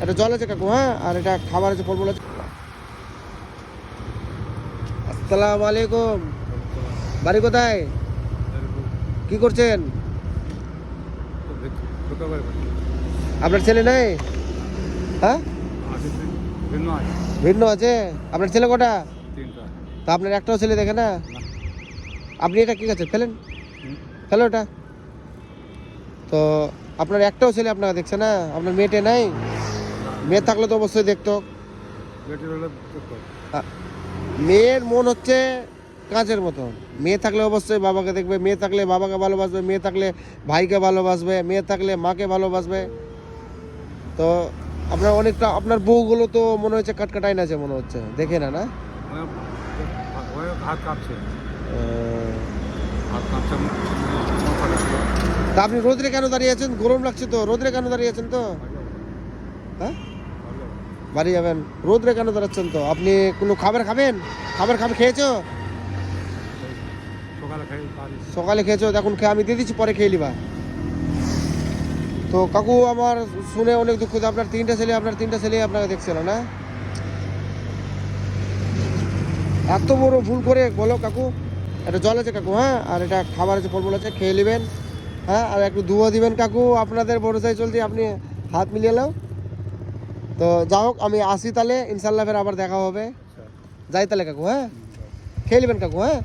এটা জল আছে কাকু, হ্যাঁ, আর এটা খাবার আছে, ফলমূল আছে। আসসালামু আলাইকুম। বাড়ি কোথায়? কি করছেন? আপনার ছেলে নেই? হ্যাঁ, ভিন্ন আছে। আপনার ছেলে কটা? তা আপনার একটাও ছেলে দেখে না? আপনি এটা কি আছে, ফেলেন, ফেলো এটা। তো আপনার একটাও ছেলে আপনাকে দেখছে না? আপনার মেয়েটে নাই? মেয়ে থাকলে তো অবশ্যই দেখতো। মেয়ের মন হচ্ছে কাঁচের মতো। মেয়ে থাকলে অবশ্যই বাবাকে দেখবে, মেয়ে থাকলে বাবাকে ভালোবাসবে, মেয়ে থাকলে ভাইকে ভালোবাসবে, মেয়ে থাকলে মাকে ভালোবাসবে। তো আপনার অনেকটা, আপনার বউগুলো তো মনে হচ্ছে কাটকাটাই আছে মনে হচ্ছে, দেখে না না? তা আপনি রোদ্রে কেন দাঁড়িয়ে আছেন? গরম লাগছে তো, রোদ্রে কেন দাঁড়িয়ে আছেন তো? হ্যাঁ, বাড়ি যাবেন, রোদ্রে কেন দাঁড়াচ্ছেন তো? আপনি কোনো খাবার খাবেন? খাবার খেয়েছো? সকালে খেয়েছো, এখন খেয়ে আমি দিয়ে দিচ্ছি, পরে খেয়ে নিবা। তো কাকু আমার শুনে অনেক দুঃখ যে আপনার তিনটা ছেলে আপনাকে দেখছিল না? এত বড় ভুল করে বলো কাকু। এটা জল আছে কাকু, হ্যাঁ, আর এটা খাবার আছে, ফলমূল আছে, খেয়ে নেবেন। হ্যাঁ, আর একটু দুয়া দিবেন কাকু, আপনাদের ভরসায় চলতে আপনি হাত মিলিয়ে নাও। তো যা হোক, আমি আসি তাহলে, ইনশাল্লাহ ফের আবার দেখা হবে। যাই তাহলে কাকু, হ্যাঁ, খেয়ে নেবেন কাকু, হ্যাঁ।